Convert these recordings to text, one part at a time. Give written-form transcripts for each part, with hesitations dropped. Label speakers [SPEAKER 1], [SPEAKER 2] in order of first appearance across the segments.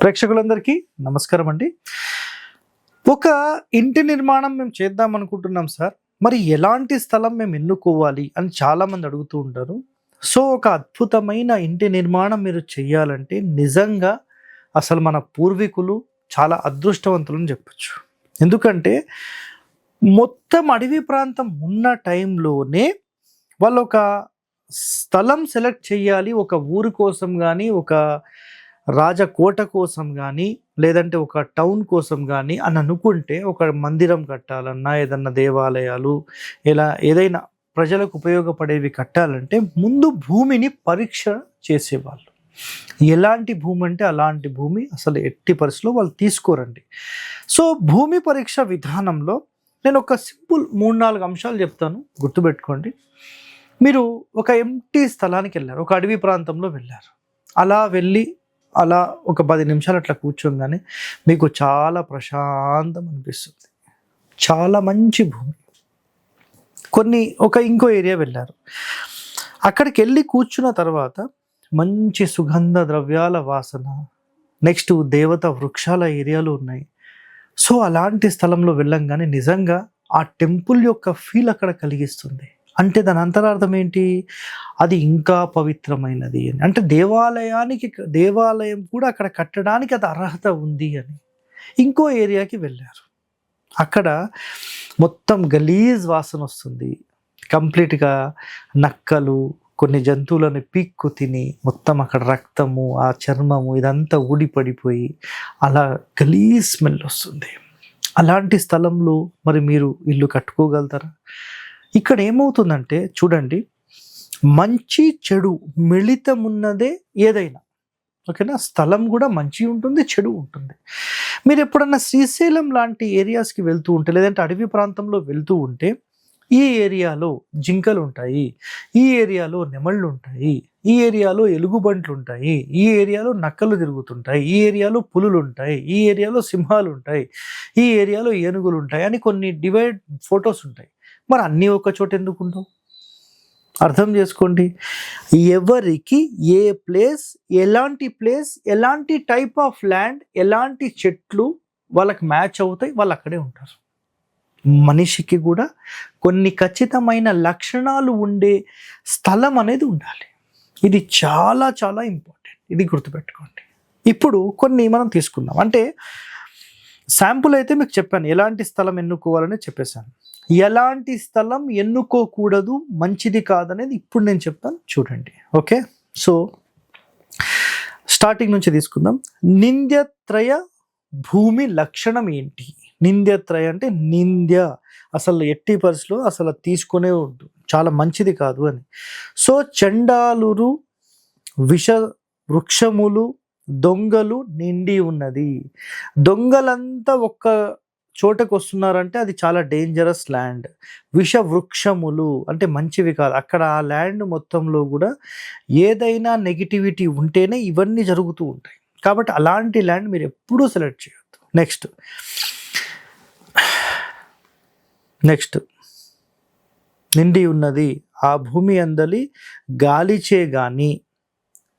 [SPEAKER 1] ప్రేక్షకులందరికీ నమస్కారం అండి. ఒక ఇంటి నిర్మాణం మేము చేద్దాం అనుకుంటున్నాం సార్. మరి ఎలాంటి స్థలం మేము ఎన్నుకోవాలి అని చాలామంది అడుగుతూ ఉంటారు. సో, ఒక అద్భుతమైన ఇంటి నిర్మాణం మీరు చేయాలంటే నిజంగా అసలు మన పూర్వీకులు చాలా అదృష్టవంతులని చెప్పొచ్చు. ఎందుకంటే మొత్తం అడవి ప్రాంతం ఉన్న టైంలోనే వాళ్ళొక స్థలం సెలెక్ట్ చేయాలి. ఒక ఊరు కోసం గానీ, ఒక రాజకోట కోసం గానీ, లేదంటే ఒక టౌన్ కోసం గానీ అని అనుకుంటే, ఒక మందిరం కట్టాలన్నా, ఏదన్నా దేవాలయాలు ఇలా ఏదైనా ప్రజలకు ఉపయోగపడేవి కట్టాలంటే ముందు భూమిని పరీక్ష చేసేవాళ్ళు. ఎలాంటి భూమి అంటే అలాంటి భూమి అసలు ఎట్టి పరిస్థితిలో వాళ్ళు తీసుకోరండి. సో, భూమి పరీక్ష విధానంలో నేను ఒక సింపుల్ 3-4 అంశాలు చెప్తాను, గుర్తుపెట్టుకోండి. మీరు ఒక ఎంప్టీ స్థలానికి వెళ్ళారు, ఒక అడవి ప్రాంతంలో వెళ్ళారు. అలా వెళ్ళి అలా ఒక 10 నిమిషాలు అట్లా కూర్చోగానే మీకు చాలా ప్రశాంతం అనిపిస్తుంది. చాలా మంచి భూమి. ఇంకో ఏరియా వెళ్ళారు. అక్కడికి వెళ్ళి కూర్చున్న తర్వాత మంచి సుగంధ ద్రవ్యాల వాసన, నెక్స్ట్ దేవత వృక్షాల ఏరియాలు ఉన్నాయి. సో, అలాంటి స్థలంలో వెళ్ళంగానే నిజంగా ఆ టెంపుల్ యొక్క ఫీల్ అక్కడ కలిగిస్తుంది. అంటే దాని అంతరార్థం ఏంటి? అది ఇంకా పవిత్రమైనది అని. అంటే దేవాలయం కూడా అక్కడ కట్టడానికి అది అర్హత ఉంది అని. ఇంకో ఏరియాకి వెళ్ళారు. అక్కడ మొత్తం గలీజ్ వాసన వస్తుంది. కంప్లీట్గా నక్కలు కొన్ని జంతువులను పీక్కు తిని మొత్తం అక్కడ రక్తము, ఆ చర్మము ఇదంతా ఊడిపడిపోయి అలా గలీజ్ స్మెల్ వస్తుంది. అలాంటి స్థలంలో మరి మీరు ఇల్లు కట్టుకోగలుగుతారా? ఇక్కడ ఏమవుతుందంటే చూడండి, మంచి చెడు మిళితం ఉన్నదే ఏదైనా, ఓకేనా? స్థలం కూడా మంచి ఉంటుంది, చెడు ఉంటుంది. మీరు ఎప్పుడన్నా శ్రీశైలం లాంటి ఏరియాస్కి వెళ్తూ ఉంటే, లేదంటే అడవి ప్రాంతంలో వెళ్తూ ఉంటే, ఈ ఏరియాలో జింకలు ఉంటాయి, ఈ ఏరియాలో నెమళ్ళు ఉంటాయి, ఈ ఏరియాలో ఎలుగుబంట్లు ఉంటాయి, ఈ ఏరియాలో నక్కలు తిరుగుతుంటాయి, ఈ ఏరియాలో పులులు ఉంటాయి, ఈ ఏరియాలో సింహాలు ఉంటాయి, ఈ ఏరియాలో ఏనుగులు ఉంటాయి అని కొన్ని డివైడ్ ఫొటోస్ ఉంటాయి. మరి అన్నీ ఒక చోట ఎందుకు ఉండవు? అర్థం చేసుకోండి. ఎవరికి ఏ ప్లేస్, ఎలాంటి టైప్ ఆఫ్ ల్యాండ్, ఎలాంటి చెట్లు వాళ్ళకి మ్యాచ్ అవుతాయి, వాళ్ళు అక్కడే ఉంటారు. మనిషికి కూడా కొన్ని ఖచ్చితమైన లక్షణాలు ఉండే స్థలం అనేది ఉండాలి. ఇది చాలా చాలా ఇంపార్టెంట్. ఇది గుర్తుపెట్టుకోండి. ఇప్పుడు కొన్ని మనం తీసుకుందాం. అంటే శాంపుల్ అయితే మీకు చెప్పాను, ఎలాంటి స్థలం ఎన్నుకోవాలని చెప్పేశాను. ఎలాంటి స్థలం ఎన్నుకోకూడదు, మంచిది కాదనేది ఇప్పుడు నేను చెప్తాను, చూడండి. ఓకే, సో స్టార్టింగ్ నుంచి తీసుకుందాం. నింద్యత్రయ భూమి లక్షణం ఏంటి? నింద్యత్రయ అంటే అసలు ఎట్టి పరిస్థితిలో అసలు తీసుకునే వద్దు, చాలా మంచిది కాదు అని. సో, చండాలురు, విష వృక్షములు, దొంగలు నిండి ఉన్నది. దొంగలంతా ఒక్క చోటకు వస్తున్నారంటే అది చాలా డేంజరస్ ల్యాండ్. విష వృక్షములు అంటే మంచివి కాదు. అక్కడ ఆ ల్యాండ్ మొత్తంలో కూడా ఏదైనా నెగిటివిటీ ఉంటేనే ఇవన్నీ జరుగుతూ ఉంటాయి. కాబట్టి అలాంటి ల్యాండ్ మీరు ఎప్పుడూ సెలెక్ట్ చేయొద్దు. నెక్స్ట్ నిండి ఉన్నది, ఆ భూమి అందలి గాలిచే కానీ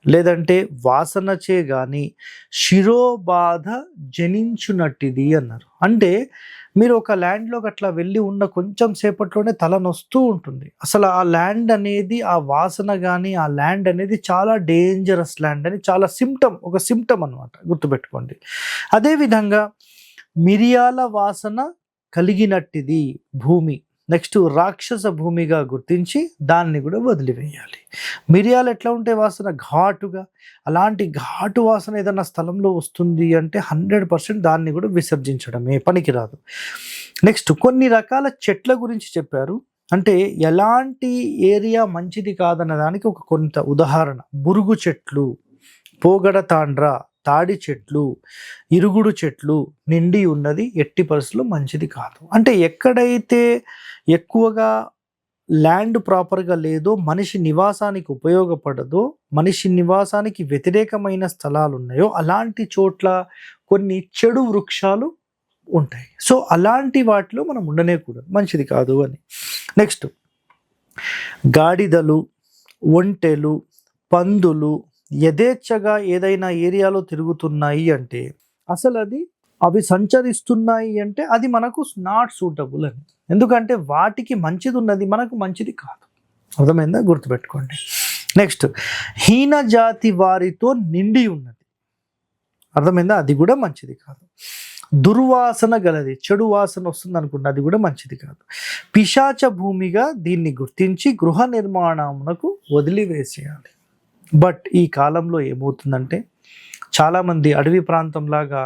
[SPEAKER 1] లేదంటే వాసనచే కానీ శిరోబాధ జనించునట్టిది అన్నారు. అంటే మీరు ఒక ల్యాండ్లోకి అట్లా వెళ్ళి ఉన్న కొంచెం సేపట్లోనే తలనొస్తూ ఉంటుంది. అసలు ఆ ల్యాండ్ అనేది, ఆ వాసన కానీ ఆ ల్యాండ్ అనేది చాలా డేంజరస్ ల్యాండ్ అని చాలా ఒక సిమ్టమ్ అనమాట, గుర్తుపెట్టుకోండి. అదేవిధంగా మిరియాల వాసన కలిగినట్టిది భూమి. నెక్స్ట్ రాక్షస భూమిగా గుర్తించి దాన్ని కూడా వదిలివేయాలి. మిరియాలు ఎట్లా ఉంటే వాసన ఘాటుగా, అలాంటి ఘాటు వాసన ఏదైనా స్థలంలో వస్తుంది అంటే 100% దాన్ని కూడా విసర్జించడమే, పనికిరాదు. నెక్స్ట్ కొన్ని రకాల చెట్ల గురించి చెప్పారు. అంటే ఎలాంటి ఏరియా మంచిది కాదన్న దానికి ఒక కొంత ఉదాహరణ. బురుగు చెట్లు, పోగడ తాండ్ర, తాడి చెట్లు, ఇరుగుడు చెట్లు నిండి ఉన్నది ఎట్టి పరిస్థితుల్లో మంచిది కాదు. అంటే ఎక్కడైతే ఎక్కువగా ల్యాండ్ ప్రాపర్గా లేదో, మనిషి నివాసానికి ఉపయోగపడదో, మనిషి నివాసానికి వ్యతిరేకమైన స్థలాలు ఉన్నాయో అలాంటి చోట్ల కొన్ని చెడు వృక్షాలు ఉంటాయి. సో అలాంటి వాటిలో మనం ఉండనేకూడదు, మంచిది కాదు అని. నెక్స్ట్ గాడిదలు, ఒంటెలు, పందులు, యథేచ్ఛగా ఏదైనా ఏరియాలో తిరుగుతున్నాయి అంటే అసలు అవి సంచరిస్తున్నాయి అంటే అది మనకు నాట్ సూటబుల్ అని. ఎందుకంటే వాటికి మంచిది ఉన్నది, మనకు మంచిది కాదు. అర్థమైందా? గుర్తుపెట్టుకోండి. నెక్స్ట్, హీన జాతి వారితో నిండి ఉన్నది. అర్థమైందా? అది కూడా మంచిది కాదు. దుర్వాసన గలది, చెడు వాసన వస్తుంది అనుకుంటే అది కూడా మంచిది కాదు. పిశాచ భూమిగా దీన్ని గుర్తించి గృహ నిర్మాణమునకు వదిలివేసేయాలి. బట్ ఈ కాలంలో ఏమవుతుందంటే చాలామంది అడవి ప్రాంతంలాగా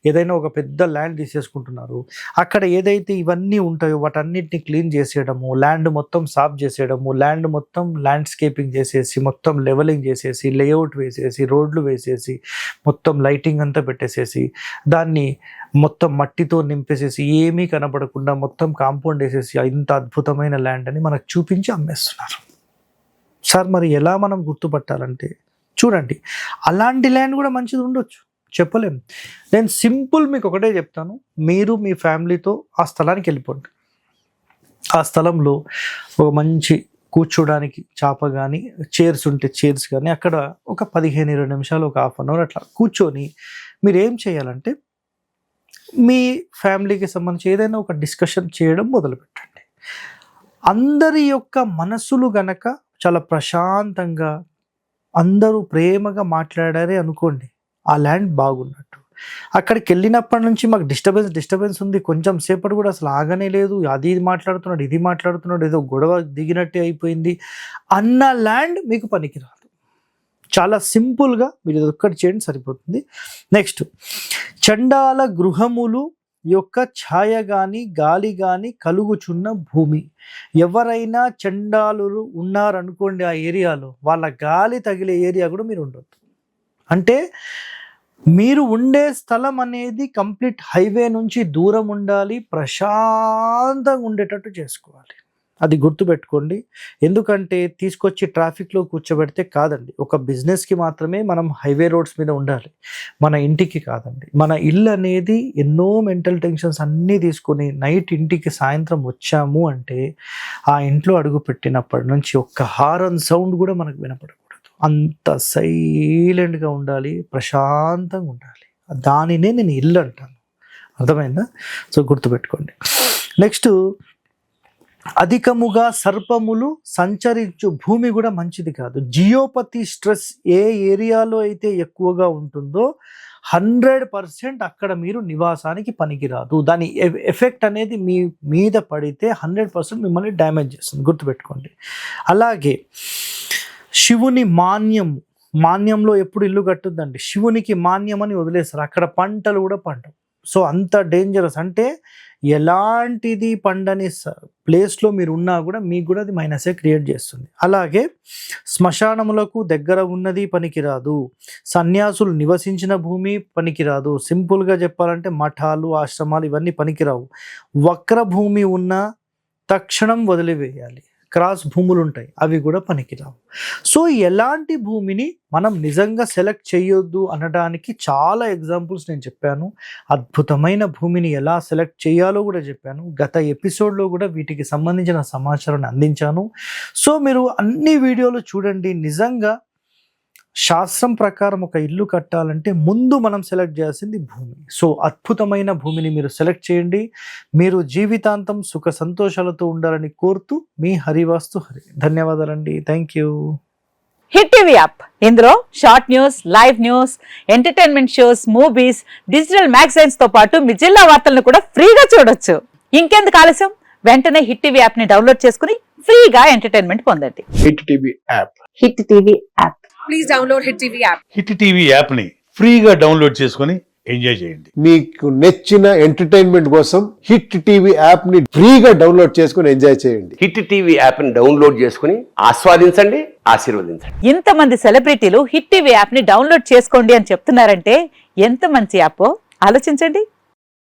[SPEAKER 1] ఏదైనా ఒక పెద్ద ల్యాండ్ తీసేసుకుంటున్నారు. అక్కడ ఏదైతే ఇవన్నీ ఉంటాయో వాటన్నిటిని క్లీన్ చేసేయడము, ల్యాండ్ మొత్తం సాఫ్ చేసేయడము, ల్యాండ్ మొత్తం ల్యాండ్స్కేపింగ్ చేసేసి, మొత్తం లెవెలింగ్ చేసేసి, లేఅవుట్ వేసేసి, రోడ్లు వేసేసి, మొత్తం లైటింగ్ అంతా పెట్టేసేసి, దాన్ని మొత్తం మట్టితో నింపేసేసి, ఏమీ కనపడకుండా మొత్తం కాంపౌండ్ వేసేసి ఇంత అద్భుతమైన ల్యాండ్ అని మనకు చూపించి అమ్మేస్తున్నారు. సార్ మరి ఎలా మనం గుర్తుపట్టాలంటే చూడండి, అలాంటి ల్యాండ్ కూడా మంచిది ఉండొచ్చు, చెప్పలేం. నేను సింపుల్ మీకు ఒకటే చెప్తాను, మీరు మీ ఫ్యామిలీతో ఆ స్థలానికి వెళ్ళిపోండి. ఆ స్థలంలో ఒక మంచి కూర్చోడానికి చాప కానీ, చైర్స్ ఉంటే చైర్స్ కానీ, అక్కడ ఒక 15-20 నిమిషాలు, ఒక హాఫ్ అన్ అవర్ అట్లా కూర్చొని మీరు ఏం చేయాలంటే మీ ఫ్యామిలీకి సంబంధించి ఏదైనా ఒక డిస్కషన్ చేయడం మొదలుపెట్టండి. అందరి యొక్క మనసులు గనక చాలా ప్రశాంతంగా అందరూ ప్రేమగా మాట్లాడారే అనుకోండి, ఆ ల్యాండ్ బాగున్నట్టు. అక్కడికి వెళ్ళినప్పటి నుంచి మాకు డిస్టర్బెన్స్ ఉంది, కొంచెం సేపటి కూడా అసలు ఆగనే లేదు, అది మాట్లాడుతున్నాడు, ఇది మాట్లాడుతున్నాడు, ఏదో గొడవ దిగినట్టే అయిపోయింది అన్న ల్యాండ్ మీకు పనికిరాదు. చాలా సింపుల్గా మీరు ఇది ఒక్కటి చేయండి, సరిపోతుంది. నెక్స్ట్, చండాల గృహములు యొక్క ఛాయ గాని గాలి గాని కలుగుచున్న భూమి. ఎవరైనా చండాలురు ఉన్నారనుకోండి ఆ ఏరియాలో, వాళ్ళ గాలి తగిలే ఏరియా కూడా మీరు ఉండొద్దు. అంటే మీరు ఉండే స్థలం అనేది కంప్లీట్ హైవే నుంచి దూరం ఉండాలి, ప్రశాంతంగా ఉండేటట్టు చేసుకోవాలి. అది గుర్తుపెట్టుకోండి. ఎందుకంటే తీసుకొచ్చి ట్రాఫిక్లో కూర్చోబెడితే కాదండి. ఒక బిజినెస్కి మాత్రమే మనం హైవే రోడ్స్ మీద ఉండాలి, మన ఇంటికి కాదండి. మన ఇల్లు అనేది ఎన్నో మెంటల్ టెన్షన్స్ అన్నీ తీసుకొని నైట్ ఇంటికి సాయంత్రం వచ్చాము అంటే ఆ ఇంట్లో అడుగు పెట్టినప్పటి నుంచి ఒక్క హారన్ సౌండ్ కూడా మనకు వినపడకూడదు. అంత సైలెంట్గా ఉండాలి, ప్రశాంతంగా ఉండాలి. దానినే నేను ఇల్లు అంటాను. అర్థమైందా? సో గుర్తుపెట్టుకోండి. నెక్స్ట్, అధికముగా సర్పములు సంచరించు భూమి కూడా మంచిది కాదు. జియోపతి స్ట్రెస్ ఏ ఏరియాలో అయితే ఎక్కువగా ఉంటుందో 100% అక్కడ మీరు నివాసానికి పనికిరాదు. దాని ఎఫెక్ట్ అనేది మీ మీద పడితే 100% మిమ్మల్ని డ్యామేజ్ చేస్తుంది, గుర్తుపెట్టుకోండి. అలాగే శివుని మాన్యంలో ఎప్పుడు ఇల్లు కట్టుద్దండి, శివునికి మాన్యం అని వదిలేస్తారు, అక్కడ పంటలు కూడా పండవు. సో అంత డేంజరస్. అంటే ఎలాంటిది పండని ప్లేస్లో మీరు ఉన్నా కూడా మీకు కూడా అది మైనసే క్రియేట్ చేస్తుంది. అలాగే శ్మశానములకు దగ్గర ఉన్నది పనికిరాదు, సన్యాసులు నివసించిన భూమి పనికిరాదు. సింపుల్గా చెప్పాలంటే మఠాలు, ఆశ్రమాలు ఇవన్నీ పనికిరావు. వక్ర భూమి ఉన్న తక్షణం వదిలివేయాలి. క్రాస్ భూములు ఉంటాయి, అవి కూడా పనికిరావు. సో ఎలాంటి భూమిని మనం నిజంగా సెలెక్ట్ చేయొద్దు అనడానికి చాలా ఎగ్జాంపుల్స్ నేను చెప్పాను. అద్భుతమైన భూమిని ఎలా సెలెక్ట్ చేయాలో కూడా చెప్పాను. గత ఎపిసోడ్లో కూడా వీటికి సంబంధించిన సమాచారాన్ని అందించాను. సో మీరు అన్ని వీడియోలు చూడండి. నిజంగా శాస్త్రం ప్రకారం ఒక ఇల్లు కట్టాలంటే ముందు మనం సెలెక్ట్ చేయాల్సింది భూమి. సో అద్భుతమైన భూమిని మీరు సెలెక్ట్ చేయండి. మీరు జీవితాంతం సుఖ సంతోషాలతో ఉండాలని కోరుతూ మీ హరివాస్తు హరి. ధన్యవాదాలండి. Thank you.
[SPEAKER 2] Hit TV app, ఇందులో short news, live news, entertainment shows, movies, digital magazines తో పాటు మీ జిల్లా వార్తలను కూడా ఫ్రీగా చూడొచ్చు. ఇంకెందుకు ఆలస్యం, వెంటనే హిట్ టీవీ యాప్ ని డౌన్లోడ్ చేసుకుని ఫ్రీగా ఎంటర్టైన్మెంట్ పొందండి.
[SPEAKER 3] Hit TV app.
[SPEAKER 2] Hit TV app.
[SPEAKER 4] Please download hit TV app.
[SPEAKER 3] Hit TV app ని ఫ్రీగా డౌన్లోడ్ చేసుకొని ఎంజాయ్ చేయండి.
[SPEAKER 5] మీకు నచ్చిన ఎంటర్టైన్మెంట్ కోసం హిట్ టీవీ యాప్ ని ఫ్రీగా డౌన్లోడ్ చేసుకొని ఎంజాయ్ చేయండి.
[SPEAKER 6] హిట్ టీవీ యాప్ ని డౌన్లోడ్ చేసుకుని ఆస్వాదించండి, ఆశీర్వదించండి.
[SPEAKER 2] ఇంతమంది సెలబ్రిటీలు హిట్ టీవీ యాప్ ని డౌన్లోడ్ చేసుకోండి అని చెప్తున్నారంటే ఎంత మంచి యాప్ ఆలోచించండి.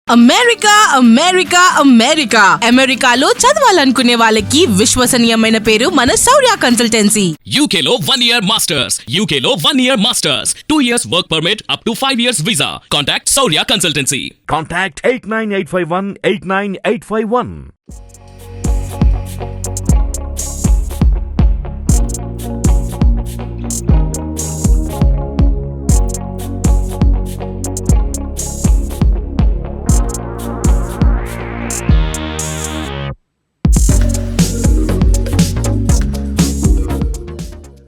[SPEAKER 4] అమెరికా అమెరికా అమెరికా అమెరికాలో చదవాలనుకునే వాళ్ళకి విశ్వసనీయమైన పేరు మన శౌర్య కన్సల్టెన్సీ.
[SPEAKER 7] UK లో 1 year masters. UK లో 1 year masters. 2 years work permit up to 5 years visa. Contact Saurya Consultancy.
[SPEAKER 8] Contact 89851 89851.